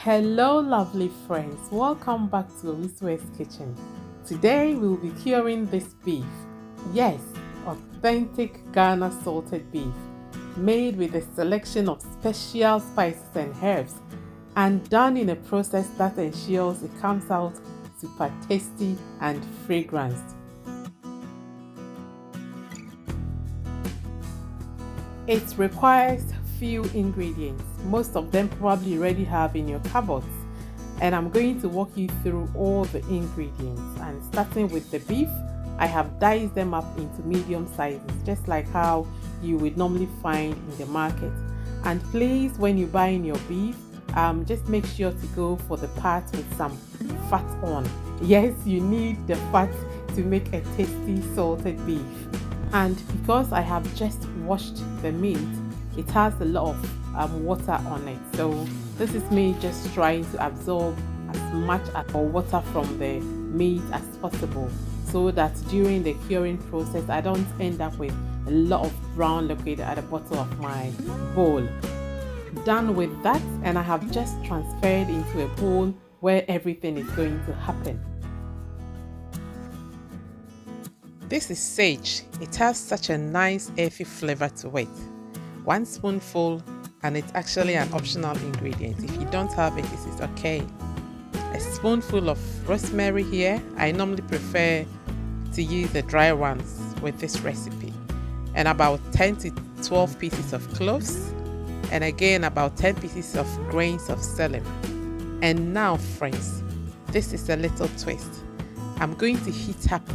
Hello lovely friends, welcome back to Rosemary kitchen. Today we will be curing this beef. Yes, authentic Ghana salted beef, made with a selection of special spices and herbs, and done in a process that ensures it comes out super tasty and fragrant. It requires few ingredients, most of them probably you already have in your cupboards, and I'm going to walk you through all the ingredients. And starting with the beef, I have diced them up into medium sizes, just like how you would normally find in the market. And please, when you buy in your beef, just make sure to go for the parts with some fat on. Yes, you need the fat to make a tasty salted beef. And because I have just washed the meat, it has a lot of water on it, so this is me just trying to absorb as much water from the meat as possible, so that during the curing process I don't end up with a lot of brown liquid at the bottom of my bowl. Done with that, and I have just transferred into a bowl where everything is going to happen. This is sage. It has such a nice earthy flavor to it. 1 spoonful, and it's actually an optional ingredient. If you don't have it, this is okay. A spoonful of rosemary here. I normally prefer to use the dry ones with this recipe. And about 10 to 12 pieces of cloves. And again, about 10 pieces of grains of selim. And now, friends, this is a little twist. I'm going to heat up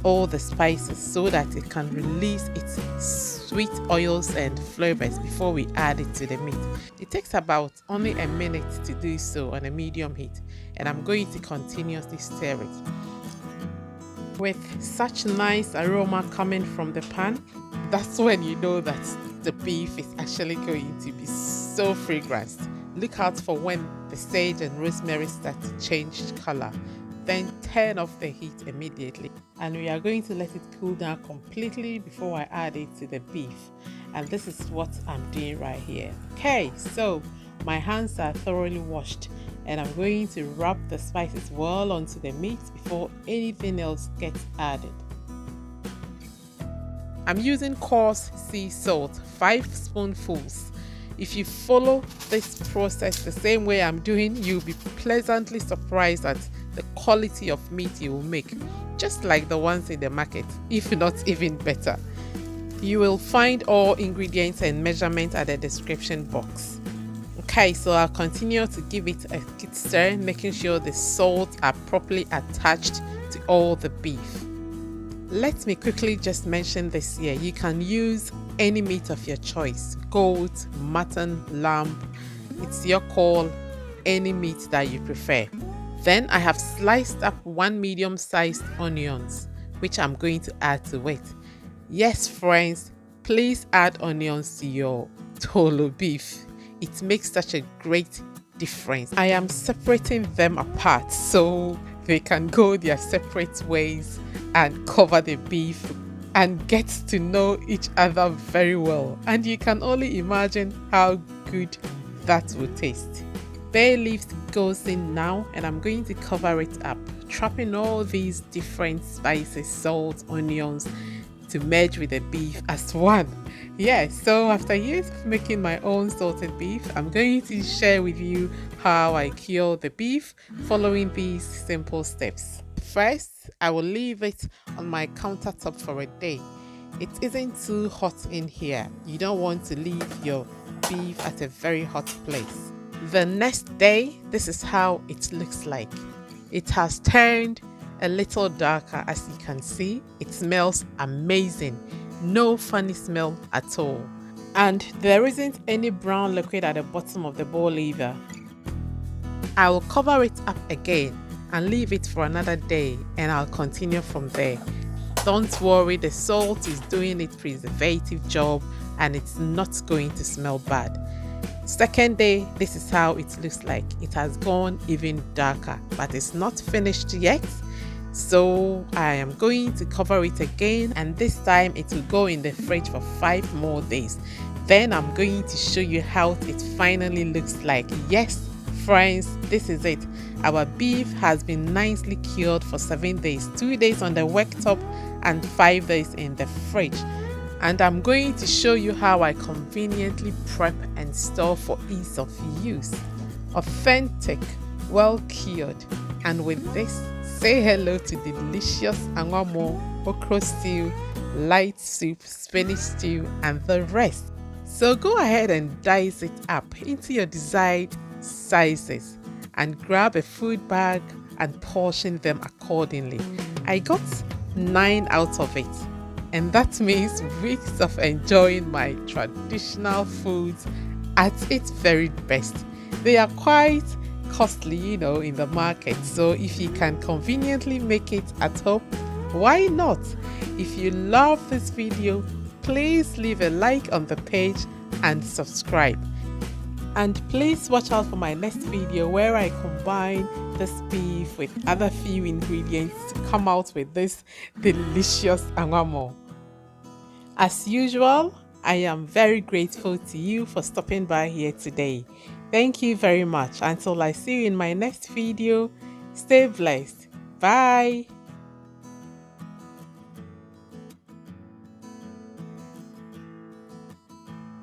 all the spices so that it can release its sweet oils and flavors before we add it to the meat. It takes about only a minute to do so on a medium heat, and I'm going to continuously stir it. With such nice aroma coming from the pan, that's when you know that the beef is actually going to be so fragrant. Look out for when the sage and rosemary start to change color. Then turn off the heat immediately, and we are going to let it cool down completely before I add it to the beef. And this is what I'm doing right here. Okay, so my hands are thoroughly washed, and I'm going to rub the spices well onto the meat before anything else gets added. I'm using coarse sea salt, 5 spoonfuls. If you follow this process the same way I'm doing, you'll be pleasantly surprised at the quality of meat you will make, just like the ones in the market, if not even better. You will find all ingredients and measurements at the description box. Okay, so I'll continue to give it a good stir, making sure the salt are properly attached to all the beef. Let me quickly just mention this here. You can use any meat of your choice: goat, mutton, lamb. It's your call, any meat that you prefer. Then I have sliced up 1 medium-sized onions, which I'm going to add to it. Yes, friends, please add onions to your Toolo beef. It makes such a great difference. I am separating them apart so they can go their separate ways and cover the beef and get to know each other very well. And you can only imagine how good that will taste. Bay leaves goes in now, and I'm going to cover it up, trapping all these different spices, salt, onions to merge with the beef as one. Yeah, so after years of making my own salted beef, I'm going to share with you how I cure the beef following these simple steps. First, I will leave it on my countertop for a day. It isn't too hot in here. You don't want to leave your beef at a very hot place. The next day, this is how it looks like. It has turned a little darker, as you can see. It smells amazing. No funny smell at all. And there isn't any brown liquid at the bottom of the bowl either. I will cover it up again and leave it for another day, and I'll continue from there. Don't worry, the salt is doing its preservative job and it's not going to smell bad. Second day, this is how it looks like. It has gone even darker, but it's not finished yet. So I am going to cover it again, and this time it will go in the fridge for 5 more days. Then I'm going to show you how it finally looks like. Yes, Friends, this is it. Our beef has been nicely cured for 7 days, 2 days on the worktop and 5 days in the fridge. And I'm going to show you how I conveniently prep and store for ease of use. Authentic, well cured. And with this, say hello to delicious angwamo, okra stew, light soup, spinach stew, and the rest. So go ahead and dice it up into your desired sizes and grab a food bag and portion them accordingly. I got 9 out of it, and that means weeks of enjoying my traditional foods at its very best. They are quite costly, in the market, so if you can conveniently make it at home, why not? If you love this video, please leave a like on the page and subscribe. And please watch out for my next video where I combine this beef with other few ingredients to come out with this delicious angwamo. As usual, I am very grateful to you for stopping by here today. Thank you very much. Until I see you in my next video, stay blessed. Bye.